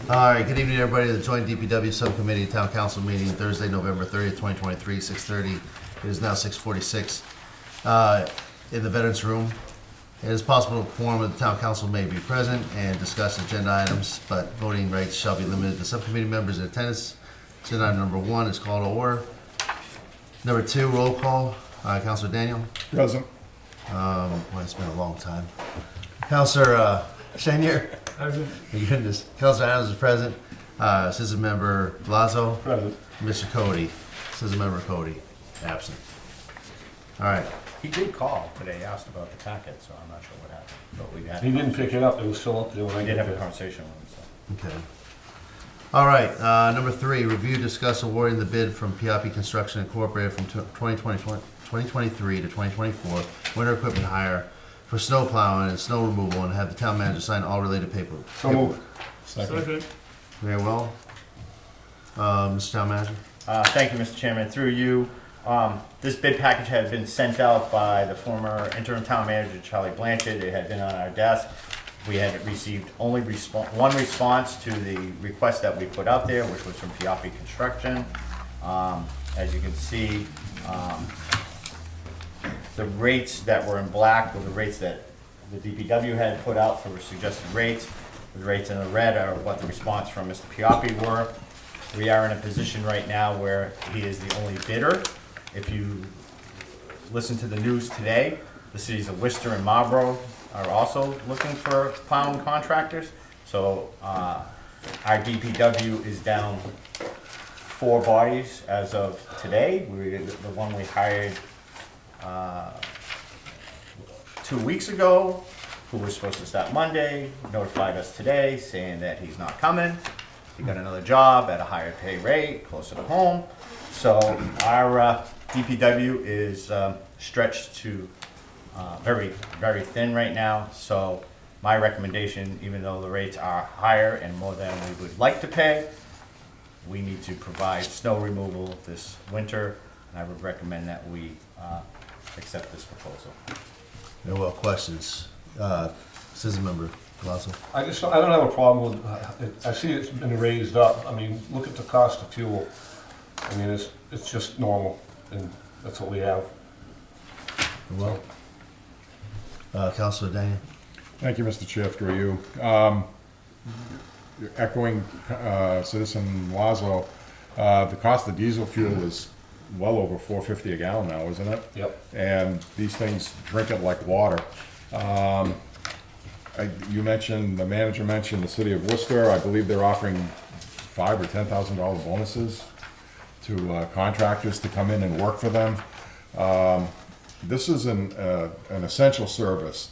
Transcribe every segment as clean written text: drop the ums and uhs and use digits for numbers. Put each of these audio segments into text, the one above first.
All right, good evening, everybody. The joint DPW Subcommittee Town Council meeting Thursday, November 30th, 2023, 6:30. It is now 6:46 in the Veterans Room. It is possible a quorum of the Town Council may be present and discuss agenda items, but voting rights shall be limited to subcommittee members in attendance. Agenda item number 1 is called to order. Number 2, roll call. Councilor Daniel. Present. Boy, it's been a long time. Councilor Shanier. Present. My goodness. Councilor Adams is present. Citizen Member Lazo. Present. Mr. Cody. Citizen Member Cody. Absent. All right. He did call today, asked about the packet, so I'm not sure what happened, but we had. He didn't pick it up, it was still up there when I I did got have a there. conversation with him, so. Okay. All right. Number 3, review, discuss awarding the bid from PIP Construction Incorporated from 2023 to 2024 winter equipment hire for snow plowing and snow removal, and have the town manager sign all related paperwork. So moved. Second. Very well. Mr. Town Manager. Thank you, Mr. Chairman. Through you, this bid package had been sent out by the former interim town manager, Charlie Blanchard. It had been on our desk. We had received only one response to the request that we put out there, which was from Piapi Construction. As you can see, the rates that were in black were the rates that the DPW had put out for suggested rates. The rates in the red are what the response from Mr. Piapi were. We are in a position right now where he is the only bidder. If you listen to the news today, the cities of Worcester and Marlborough are also looking for plowing contractors. So our DPW is down 4 bodies as of today. The one we hired 2 weeks ago, who was supposed to start Monday, notified us today saying that he's not coming. He got another job at a higher pay rate, closer to home. So our DPW is stretched to very, very thin right now. So my recommendation, even though the rates are higher and more than we would like to pay, we need to provide snow removal this winter, and I would recommend that we accept this proposal. Very well. Questions. Citizen Member Lazo. I don't have a problem with, I see it's been raised up. I mean, look at the cost of fuel. I mean, it's just normal, and that's what we have. Well. Councilor Daniel. Thank you, Mr. Chair, through you. Echoing Citizen Lazo, the cost of diesel fuel is well over $4.50 a gallon now, isn't it? Yep. And these things drink it like water. You mentioned, the manager mentioned the city of Worcester. I believe they're offering $5,000 or $10,000 bonuses to contractors to come in and work for them. This is an essential service.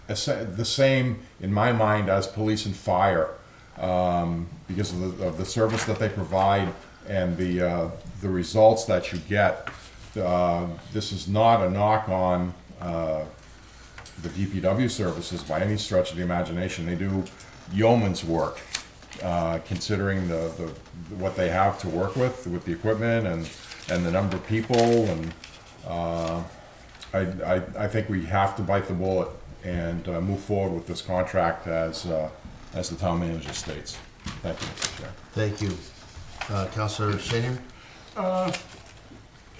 The same, in my mind, as police and fire, because of the service that they provide and the results that you get. This is not a knock on the DPW services by any stretch of the imagination. They do yeoman's work, considering what they have to work with the equipment and the number of people. And I think we have to bite the bullet and move forward with this contract as the town manager states. Thank you, Mr. Chair. Thank you. Councilor Shanier.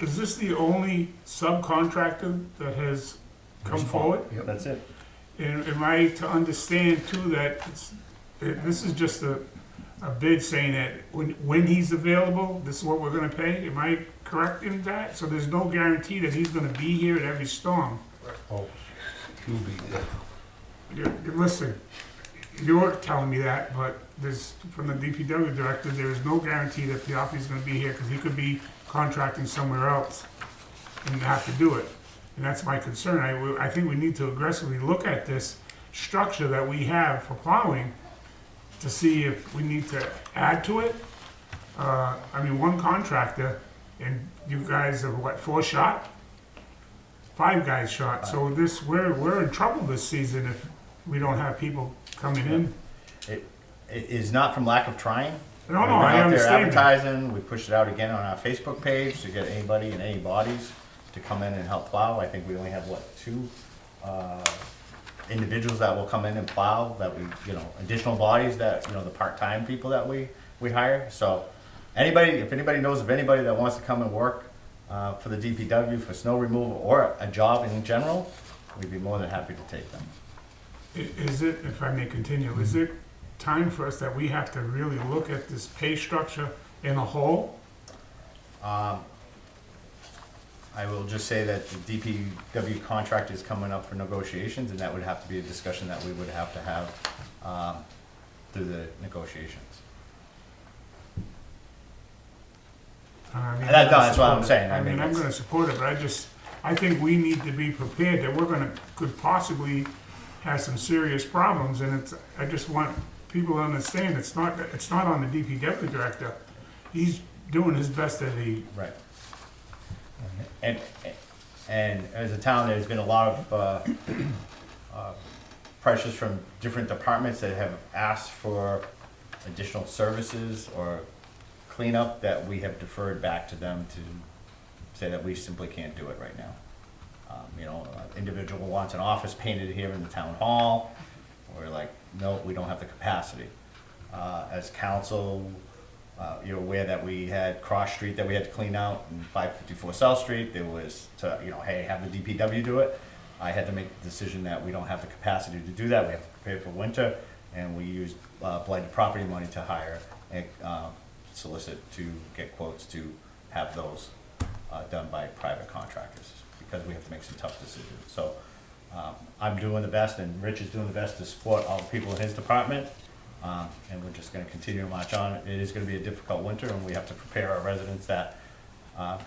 Is this the only subcontractor that has come forward? Yep. That's it. And am I to understand too that this is just a bid saying that when he's available, this is what we're gonna pay? Am I correct in that? So there's no guarantee that he's gonna be here at every storm? Oh, he'll be there. Listen, you're telling me that, but there's, from the DPW director, there is no guarantee that Piapi's gonna be here, because he could be contracting somewhere else and have to do it. And that's my concern. I think we need to aggressively look at this structure that we have for plowing to see if we need to add to it. I mean, one contractor, and you guys are what, 4 shot? 5 guys shot. So we're in trouble this season if we don't have people coming in. It is not from lack of trying. No, We've been I out there understand that. advertising. We pushed it out again on our Facebook page to get anybody and any bodies to come in and help plow. I think we only have, 2 individuals that will come in and plow, that we, you know, additional bodies that, you know, the part-time people that we hire. So anybody, if anybody knows of anybody that wants to come and work for the DPW for snow removal or a job in general, we'd be more than happy to take them. Is it, if I may continue, is it time for us that we have to really look at this pay structure in a whole? I will just say that the DPW contract is coming up for negotiations, and that would have to be a discussion that we would have to have through the negotiations. I mean, That's what I'm saying. I mean, I'm it's- gonna support it, but I think we need to be prepared that could possibly have some serious problems, and I just want people to understand, it's not on the DPW director. He's doing his best that he, Right. And as a town, there's been a lot of pressures from different departments that have asked for additional services or cleanup that we have deferred back to them to say that we simply can't do it right now. You know, an individual wants an office painted here in the town hall. We're like, no, we don't have the capacity. As council, you're aware that we had Cross Street that we had to clean out and 554 South Street. There was to, you know, hey, have the DPW do it. I had to make the decision that we don't have the capacity to do that. We have to prepare for winter, and we used blighted property money to hire and solicit to get quotes to have those done by private contractors, because we have to make some tough decisions. So I'm doing the best, and Rich is doing the best to support all the people in his department. And we're just gonna continue to march on. It is gonna be a difficult winter, and we have to prepare our residents that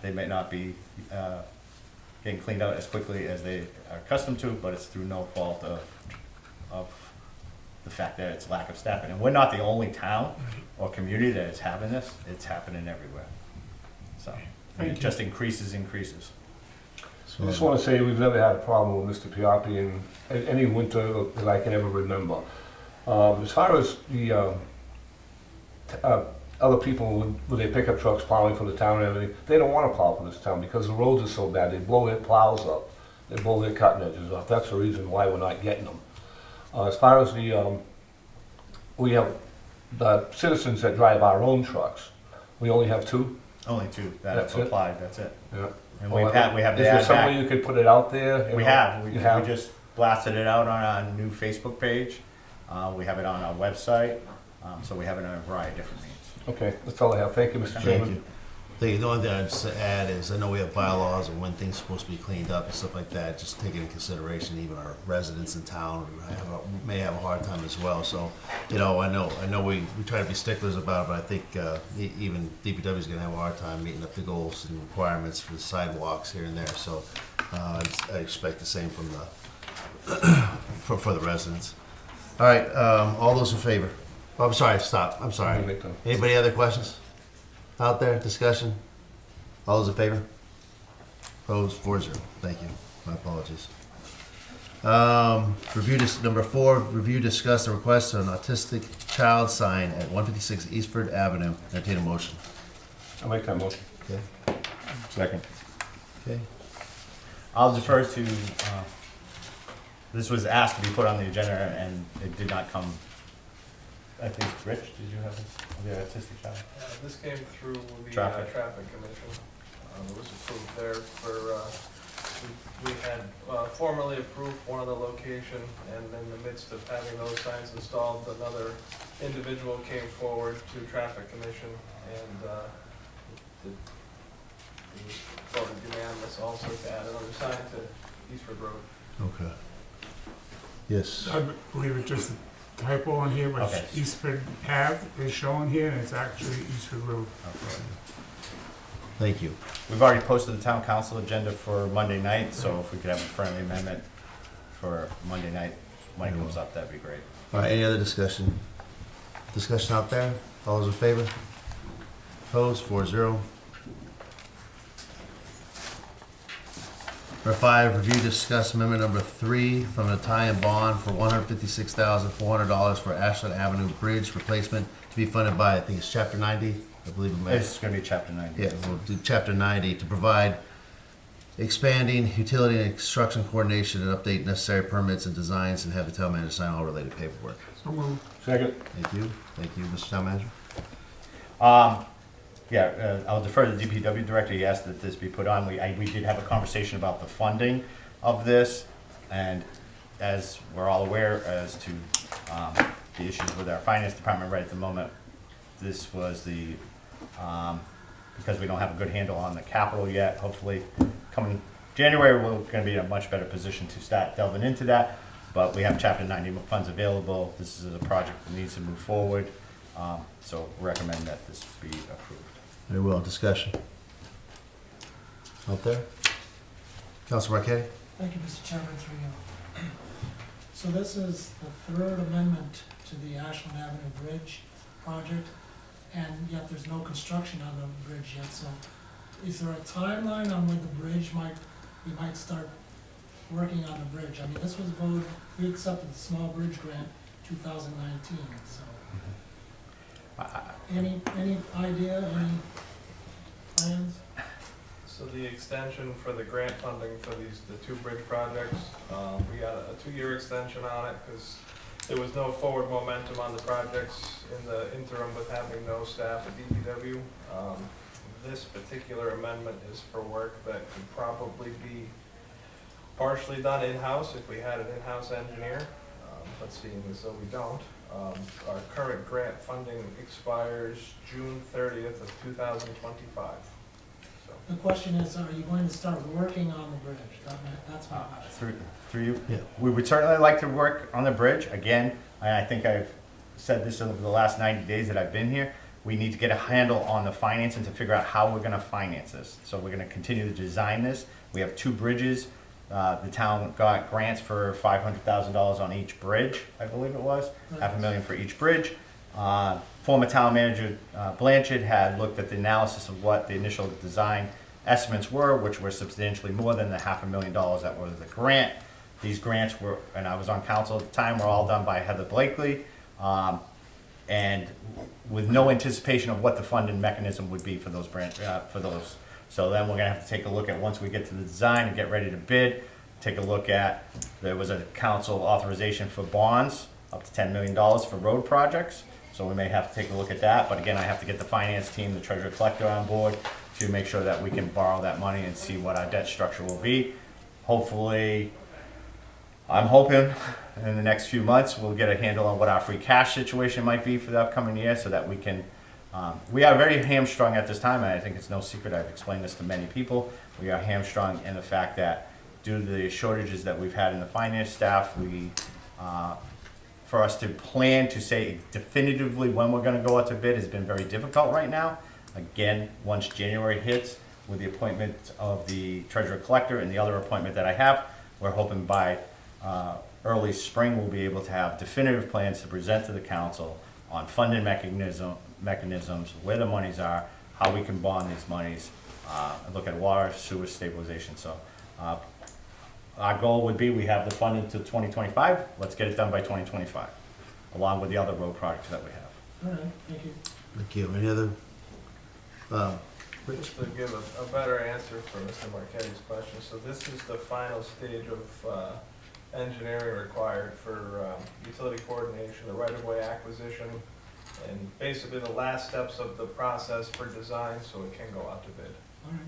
they may not be getting cleaned out as quickly as they are accustomed to, but it's through no fault of the fact that it's lack of staffing. And we're not the only town or community that is having this. It's happening everywhere. So, and it just increases. I just want to say, we've never had a problem with Mr. Pioppi in any winter that I can ever remember. As far as the other people with their pickup trucks plowing for the town and everything, they don't want to plow for this town because the roads are so bad. They blow their plows up. They blow their cutting edges off. That's the reason why we're not getting them. As far as we have the citizens that drive our own trucks. We only have two. Only two that That's have it? applied, that's it. Yeah. And we have Is the there ad some way back. you could put it out there? You We know? have, we You have? just blasted it out on our new Facebook page. We have it on our website, so we have it on a variety of different means. Okay, that's all I have. Thank you, Mr. Thank Chairman. you. The only thing I'd just add is, I know we have bylaws and when things are supposed to be cleaned up and stuff like that, just taking into consideration even our residents in town may have a hard time as well, so, you know, I know we try to be sticklers about it, but I think, even DPW is gonna have a hard time meeting up the goals and requirements for the sidewalks here and there, so, I expect the same from for the residents. All right, all those in favor? Oh, I'm sorry, stop, I'm sorry. I'll make them. Anybody other questions? Out there, discussion? All those in favor? Opposed, 4-0. Thank you. My apologies. Number 4, review, discuss the request of an autistic child sign at 156 Eastford Avenue. Entertain a motion. I'll make that motion. Okay. Second. Okay. I'll defer to, this was asked to be put on the agenda and it did not come. I think, Rich, did you have this, the artistic child? This came through the Traffic. traffic commission. It was approved there for, we had formally approved one of the location, and in the midst of having those signs installed, another individual came forward to traffic commission, and it was voted unanimous also to add another sign to Eastford Road. Okay. Yes. I believe it's just a typo on here, which Okay. Eastford Ave is shown here, and it's actually Eastford Road. Okay. Thank you. We've already posted the town council agenda for Monday night, so if we could have a friendly amendment for Monday night when it comes up, that'd be great. All right, any other discussion? Discussion out there? All those in favor? Opposed, 4-0. Number 5, review, discuss amendment number 3 from an Italian bond for $156,400 for Ashland Avenue Bridge replacement to be funded by, I think it's Chapter 90, I believe it may. It's gonna be chapter 90. Yeah, we'll do Chapter 90 to provide expanding utility and construction coordination and update necessary permits and designs and have the town manager sign all related paperwork. So moved. Second. Thank you. Thank you, Mr. Town Manager. I'll defer to the DPW director. He asked that this be put on. We did have a conversation about the funding of this, and as we're all aware as to the issues with our finance department right at the moment, this was the, because we don't have a good handle on the capital yet, hopefully coming January, we're gonna be in a much better position to start delving into that. But we have Chapter 90 funds available. This is a project that needs to move forward. So recommend that this be approved. Very well. Discussion. Out there? Councilor Marquetti? Thank you, Mr. Chairman, through you. So this is the third amendment to the Ashland Avenue Bridge project, and yet there's no construction on the bridge yet, so is there a timeline on when the bridge we might start working on the bridge? I mean, this was voted, we accepted the small bridge grant 2019, so. Any idea, any plans? So the extension for the grant funding for the two bridge projects, we got a 2-year extension on it because there was no forward momentum on the projects in the interim with having no staff at DPW. This particular amendment is for work that could probably be partially done in-house if we had an in-house engineer, but seeing as though we don't. Our current grant funding expires June 30th of 2025. So. The question is, are you going to start working on the bridge? That's my question. Through you? Yeah. We would certainly like to work on the bridge. Again, I think I've said this over the last 90 days that I've been here. We need to get a handle on the financing to figure out how we're gonna finance this. So we're gonna continue to design this. We have 2 bridges. The town got grants for $500,000 on each bridge, I believe it was, $500,000 for each bridge. Former town manager Blanchard had looked at the analysis of what the initial design estimates were, which were substantially more than the $500,000 that was the grant. These grants were, and I was on council at the time, were all done by Heather Blakely, and with no anticipation of what the funding mechanism would be for those for those. So then we're gonna have to take a look at, once we get to the design and get ready to bid, take a look at, there was a council authorization for bonds, up to $10 million for road projects. So we may have to take a look at that, but again, I have to get the finance team, the treasurer collector on board to make sure that we can borrow that money and see what our debt structure will be. Hopefully, I'm hoping in the next few months, we'll get a handle on what our free cash situation might be for the upcoming year so that we can, we are very hamstrung at this time, and I think it's no secret, I've explained this to many people. We are hamstrung in the fact that due to the shortages that we've had in the finance staff, for us to plan to say definitively when we're gonna go out to bid has been very difficult right now. Again, once January hits, with the appointment of the treasurer collector and the other appointment that I have, we're hoping by early spring we'll be able to have definitive plans to present to the council on funding mechanisms, where the monies are, how we can bond these monies, and look at water, sewer stabilization. So our goal would be, we have the funding to 2025, let's get it done by 2025, along with the other road projects that we have. All right, thank you. Thank you. Any other? Just to give a better answer for Mr. Marquetti's question, so this is the final stage of engineering required for utility coordination, the right-of-way acquisition, and basically the last steps of the process for design so it can go out to bid. All right,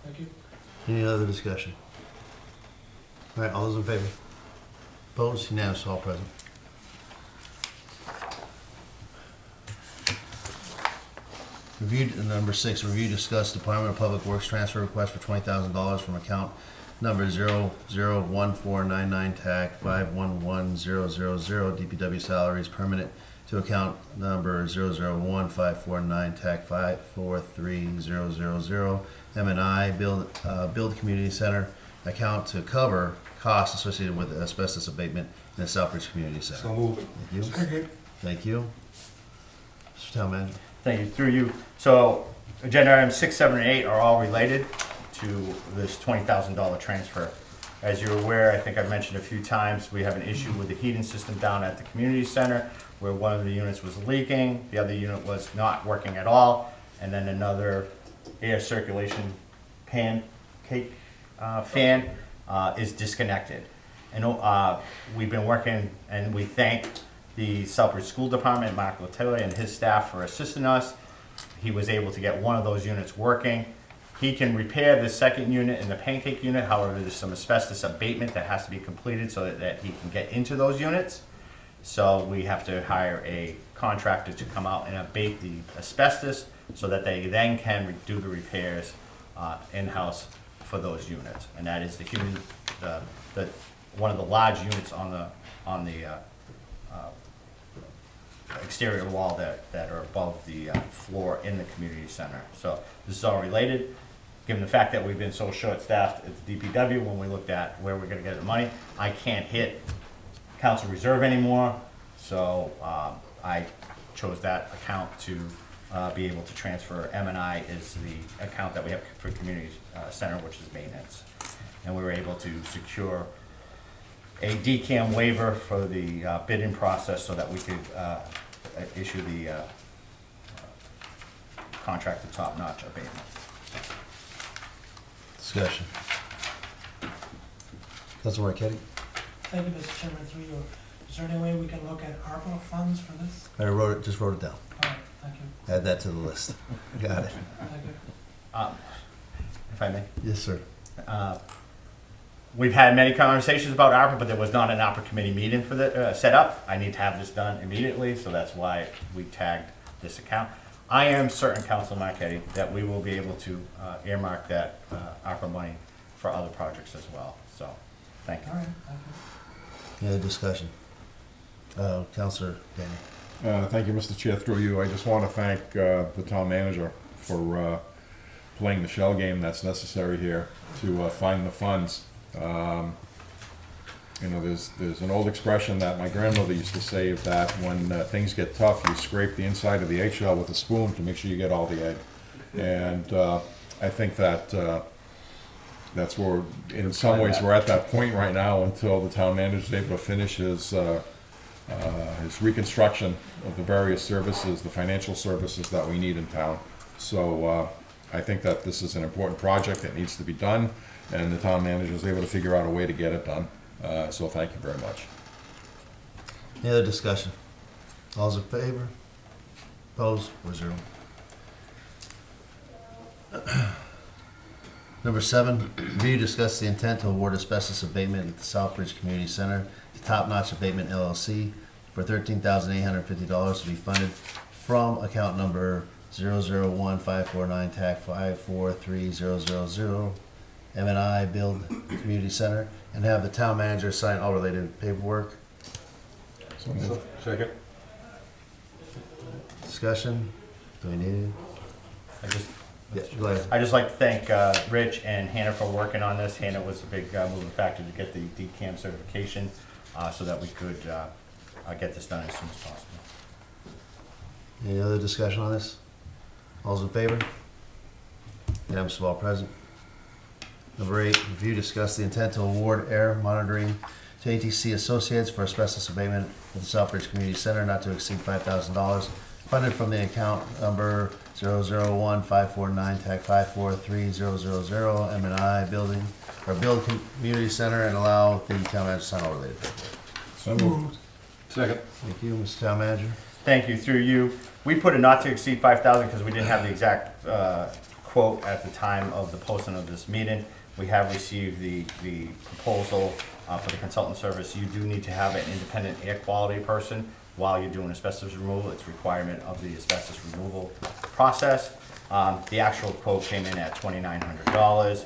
thank you. Any other discussion? All right, all those in favor? Opposed? Unanimous, all present. Review, number 6, review, discuss Department of Public Works transfer request for $20,000 from account number 001499 TAC 511000 DPW salaries permanent to account number 001549 TAC 543000 M&I build community center account to cover costs associated with asbestos abatement in the Southbridge Community Center. So move it. Thank you. Second. Thank you. Mr. Town Manager. Thank you, through you. So agenda items 6, 7, and 8 are all related to this $20,000 transfer. As you're aware, I think I've mentioned a few times, we have an issue with the heating system down at the community center where one of the units was leaking, the other unit was not working at all, and then another air circulation pancake fan is disconnected. And we've been working, and we thank the Southbridge School Department, Mark Latilla and his staff for assisting us. He was able to get one of those units working. He can repair the second unit and the pancake unit, however, there's some asbestos abatement that has to be completed so that he can get into those units. So we have to hire a contractor to come out and abate the asbestos so that they then can do the repairs in-house for those units. And that is one of the large units on the exterior wall that are above the floor in the community center. So this is all related. Given the fact that we've been so short-staffed at the DPW, when we looked at where we're gonna get the money, I can't hit council reserve anymore, so I chose that account to be able to transfer. M&I is the account that we have for community center, which is maintenance. And we were able to secure a DCAM waiver for the bidding process so that we could issue the contract to top-notch abatement. Discussion. Councilor Marquetti? Thank you, Mr. Chairman, through you. Is there any way we can look at ARPA funds for this? I just wrote it down. All right, thank you, Add that to the list. Got it. thank you. If I may. Yes, sir. We've had many conversations about ARPA, but there was not an ARPA committee meeting for the set up. I need to have this done immediately, so that's why we tagged this account. I am certain, Councilor Marquetti, that we will be able to earmark that ARPA money for other projects as well. So, thank you. All right, thank you. Any other discussion? Councilor Danny? Thank you, Mr. Chair. Through you, I just want to thank the town manager for playing the shell game that's necessary here to find the funds. You know, there's an old expression that my grandmother used to say that when things get tough, you scrape the inside of the eggshell with a spoon to make sure you get all the egg. And I think that that's where, in some ways, we're at that point right now until the town manager is able to finish his reconstruction of the various services, the financial services that we need in town. So I think that this is an important project that needs to be done, and the town manager is able to figure out a way to get it done. So thank you very much. Any other discussion? All's in favor? Opposed? 4-0. Number 7, review, discuss the intent to award asbestos abatement at the Southbridge Community Center to Top Notch Abatement LLC for $13,850 to be funded from account number 001549 TAC 543000 M&I Build Community Center, and have the town manager sign all related paperwork. So moved. Second. Discussion? Do we need it? Yeah, go ahead. I just like to thank Rich and Hannah for working on this. Hannah was a big moving factor to get the DCAM certification so that we could get this done as soon as possible. Any other discussion on this? All's in favor? Unanimous of all present. Number 8, review, discuss the intent to award air monitoring to ATC Associates for asbestos abatement at the Southbridge Community Center not to exceed $5,000, funded from the account number 001549 TAC 543000 M&I Building or Build Community Center, and allow the town manager to sign all related paperwork. So moved. Second. Thank you, Mr. Town Manager. Thank you. Through you, we put a not to exceed 5,000 because we didn't have the exact quote at the time of the posting of this meeting. We have received the proposal for the consultant service. You do need to have an independent air quality person while you're doing asbestos removal. It's a requirement of the asbestos removal process. The actual quote came in at $2,900.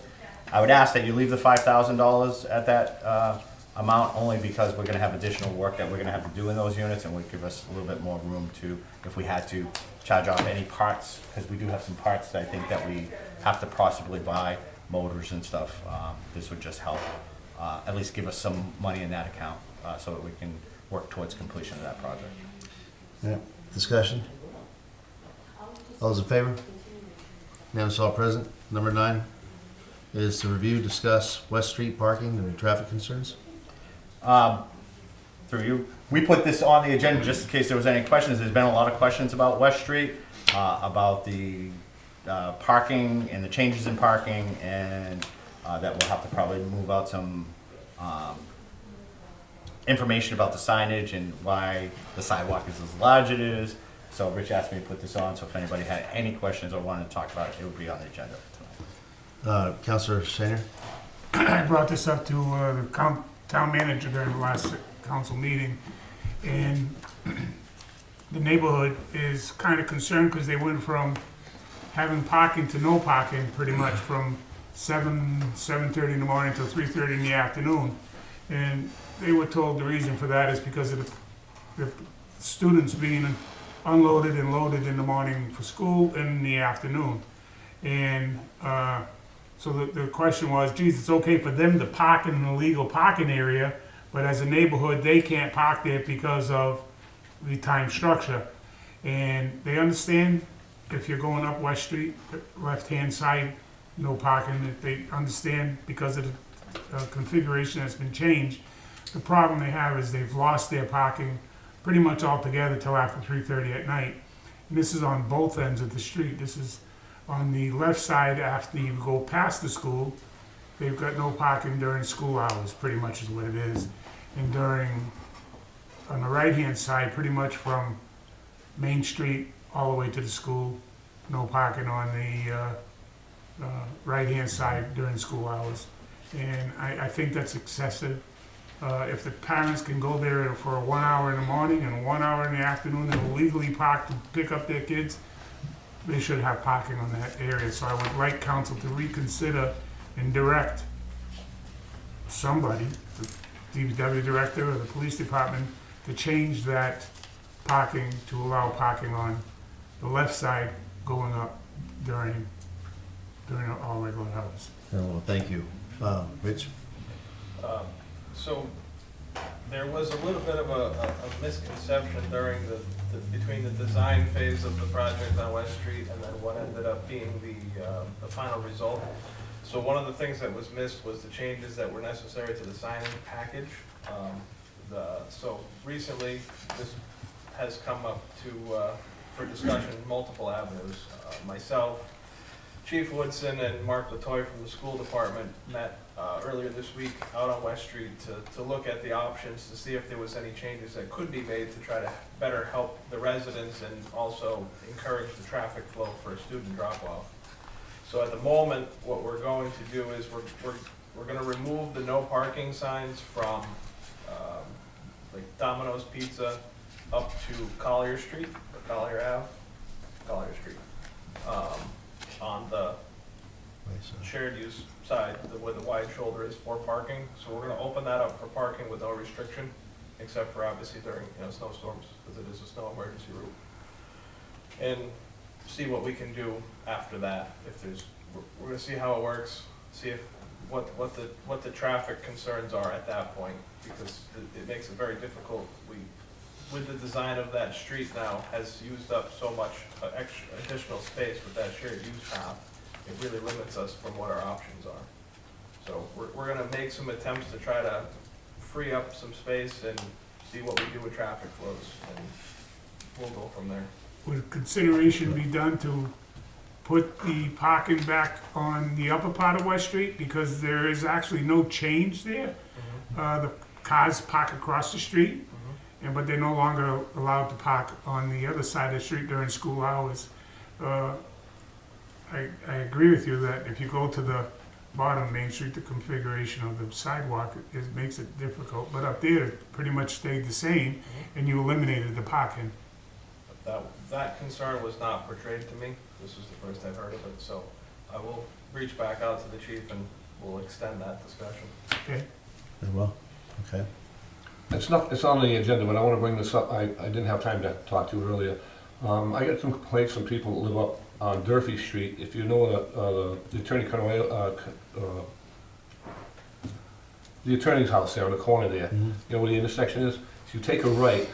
I would ask that you leave the $5,000 at that amount, only because we're gonna have additional work that we're gonna have to do in those units, and would give us a little bit more room to, if we had to, charge off any parts, because we do have some parts that I think that we have to possibly buy, motors and stuff. This would just help, at least give us some money in that account, so that we can work towards completion of that project. Yeah. Discussion? All those in favor? Unanimous of all present. Number 9 is to review, discuss West Street parking and traffic concerns. Through you, we put this on the agenda just in case there was any questions. There's been a lot of questions about West Street, about the parking and the changes in parking, and that we'll have to probably move out some information about the signage and why the sidewalk is as large as it is. So Rich asked me to put this on, so if anybody had any questions or wanted to talk about it, it would be on the agenda tonight. Counselor Shaner? I brought this up to the town manager during the last council meeting, and the neighborhood is kind of concerned because they went from having parking to no parking pretty much from 7:30 in the morning till 3:30 in the afternoon. And they were told the reason for that is because of the students being unloaded and loaded in the morning for school and in the afternoon. And so the question was, geez, it's okay for them to park in an illegal parking area, but as a neighborhood, they can't park there because of the time structure. And they understand if you're going up West Street, left-hand side, no parking, that they understand because of the configuration that's been changed. The problem they have is they've lost their parking pretty much altogether till after 3:30 at night. And this is on both ends of the street. This is on the left side after you go past the school. They've got no parking during school hours, pretty much is what it is. And on the right-hand side, pretty much from Main Street all the way to the school, no parking on the right-hand side during school hours. And I think that's excessive. If the parents can go there for 1 hour in the morning and 1 hour in the afternoon and illegally park to pick up their kids, they should have parking on that area. So I would like council to reconsider and direct somebody, the DPW director or the police department, to change that parking to allow parking on the left side going up during all regular hours. Well, thank you. Rich? So there was a little bit of a misconception during between the design phase of the project on West Street and then what ended up being the final result. So one of the things that was missed was the changes that were necessary to the signing package. So recently, this has come up for discussion in multiple avenues. Myself, Chief Woodson, and Mark Latoy from the school department met earlier this week out on West Street to look at the options to see if there was any changes that could be made to try to better help the residents and also encourage the traffic flow for a student drop-off. So at the moment, what we're going to do is we're going to remove the no parking signs from like Domino's Pizza up to Collier Street, or Collier Ave, Collier Street, on the shared use side, where the wide shoulder is for parking. So we're gonna open that up for parking with no restriction, except for obviously during, snowstorms, because it is a snow emergency route. And see what we can do after that. We're gonna see how it works, see what the traffic concerns are at that point, because it makes it very difficult. With the design of that street now, has used up so much extra additional space with that shared use path, it really limits us from what our options are. So we're gonna make some attempts to try to free up some space and see what we do with traffic flows, and we'll go from there. Would consideration be done to put the parking back on the upper part of West Street? Because there is actually no change there. The cars park across the street, but they're no longer allowed to park on the other side of the street during school hours. I agree with you that if you go to the bottom of Main Street, the configuration of the sidewalk makes it difficult. But up there, it pretty much stayed the same, and you eliminated the parking. That concern was not portrayed to me. This is the first I've heard of it, so I will reach back out to the chief and we'll extend that discussion. Okay. Very well, okay. It's on the agenda, but I want to bring this up. I didn't have time to talk to you earlier. I got some complaints from people that live up on Durfee Street. If you know the attorney the attorney's house there on the corner there, you know where the intersection is? If you take a right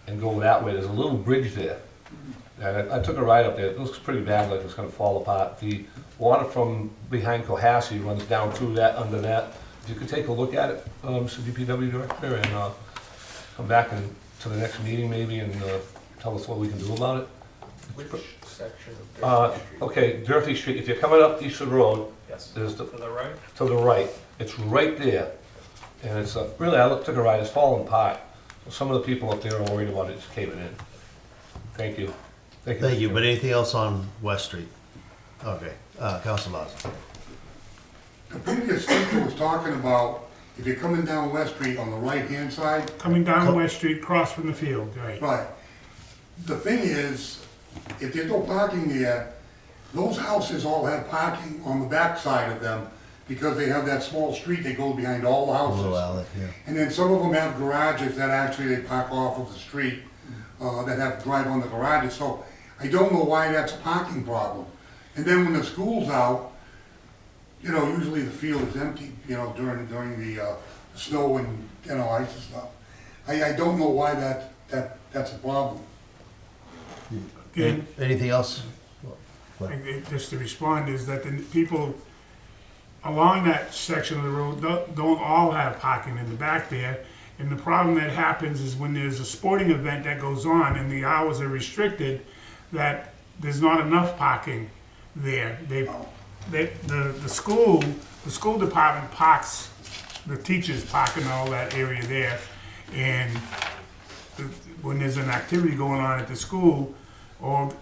and go that way, there's a little bridge there. And I took a ride up there. It looks pretty bad, like it's going to fall apart. The water from behind Cohasset runs down through that, under that. If you could take a look at it, Mr. DPW Director, and come back to the next meeting maybe and tell us what we can do about it. Which section of Dorothy Street? Okay, Dorothy Street, if you're coming up Eastwood Road, Yes, there's to the right? to the right, it's right there. And it's, really, took a ride, it's falling apart. So some of the people up there are worried about it just caving in. Thank you. Thank Mr. you, but Chairman. anything else on West Street? Okay, Council Laws. The previous speaker was talking about if you're coming down West Street on the right-hand side, Coming down West Street, cross from the field, right? right. The thing is, if there's no parking there, those houses all have parking on the back side of them because they have that small street that goes behind all the Little houses. alley, yeah. And then some of them have garages that actually they park off of the street, that have to drive on the garages. So I don't know why that's a parking problem. And then when the school's out, you know, usually the field is empty, you know, during the snow and, you know, ice and stuff. I don't know why that's a problem. Again, Anything else? just to respond is that the people along that section of the road don't all have parking in the back there. And the problem that happens is when there's a sporting event that goes on and the hours are restricted, that there's not enough parking there. The school department parks, the teachers park in all that area there. And when there's an activity going on at the school or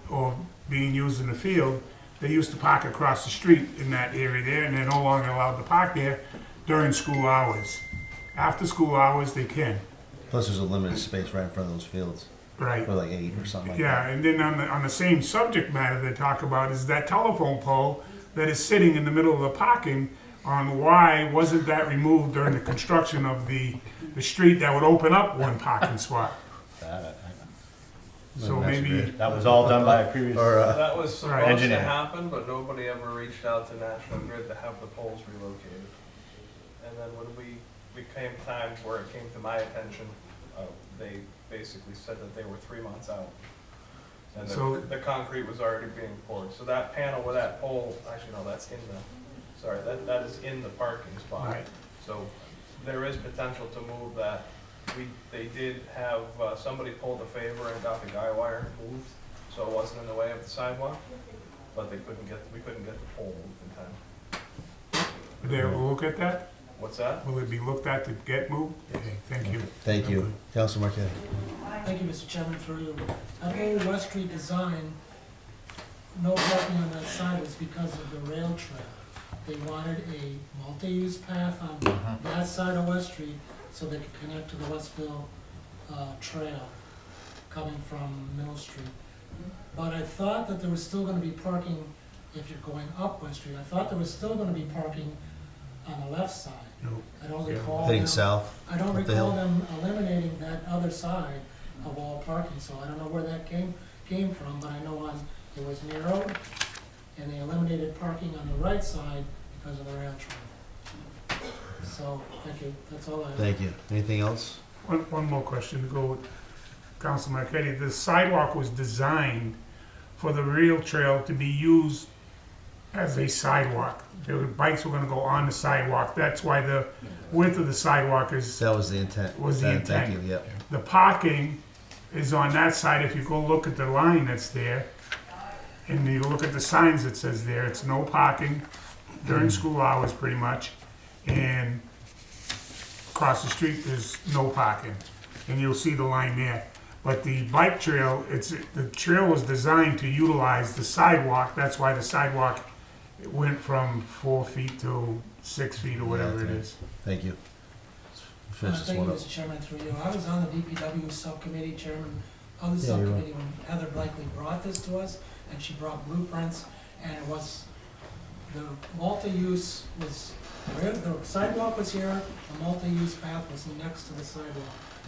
being used in the field, they used to park across the street in that area there, and they're no longer allowed to park there during school hours. After school hours, they can. Plus, there's a limited space right in front of those fields, Right. or like 8 or something like Yeah, that. and then on the same subject matter they talk about is that telephone pole that is sitting in the middle of the parking, on why wasn't that removed during the construction of the street that would open up one parking spot? So That's maybe, great. That was all done by a previous. Or, That was supposed to Engineer. happen, but nobody ever reached out to National Grid to have the poles relocated. And then when we came times where it came to my attention, they basically said that they were 3 months out. And So- the concrete was already being poured. So that panel with that pole, actually, no, that's in the, sorry, that is in the parking spot. right, So there is potential to move that. They did have, somebody pulled a favor and got the guy wire moved, so it wasn't in the way of the sidewalk, but we couldn't get the pole moved in time. Will they ever look at that? What's that? Will it be looked at to get moved? Okay, thank you. Thank you. Council Marquette. Thank you, Mr. Chairman, through you. That whole West Street design, no parking on that side was because of the rail trail. They wanted a multi-use path on that side of West Street so they could connect to the Westville Trail coming from Mill Street. But I thought that there was still gonna be parking if you're going up West Street. I thought there was still gonna be parking on the left side. No. I don't Yeah. recall Heading them- south. I don't up the hill. recall them eliminating that other side of all parking, so I don't know where that came from, but I know it was narrowed, and they eliminated parking on the right side because of the rail trail. So, thank you, that's all I have. Thank you. Anything else? One more question to go with Council Marquetti. The sidewalk was designed for the rail trail to be used as a sidewalk. The bikes were gonna go on the sidewalk. That's why the width of the sidewalk is, That was the intent. Was the Thank intent. you, yep. the parking is on that side. If you go look at the line that's there, and you look at the signs that says there, it's no parking during school hours pretty much. And across the street, there's no parking. And you'll see the line there. But the bike trail, the trail was designed to utilize the sidewalk. That's why the sidewalk went from 4 feet to 6 feet or whatever it is. Thank you. Finish this Thank you, one up. Mr. Chairman, through you. I was on the DPW Subcommittee, Chairman of the Yeah, you were. subcommittee when Heather Blakely brought this to us, and she brought blueprints, and it was, the multi-use was, the sidewalk was here, the multi-use path was next to the sidewalk.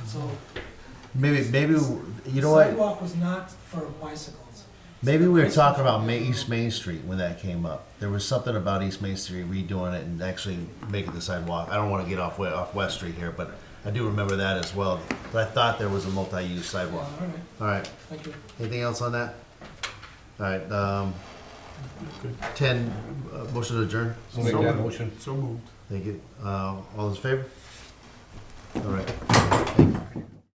So, Maybe, you the know what? sidewalk was not for bicycles. Maybe we were talking about East Main Street when that came up. There was something about East Main Street redoing it and actually making the sidewalk. I don't want to get off West Street here, but I do remember that as well. But I thought there was a multi-use Yeah, sidewalk. all right, All right. thank you. Anything else on that? All right. 10. Motion to adjourn. I'll make that motion. So moved. Thank you. All those in favor? All right.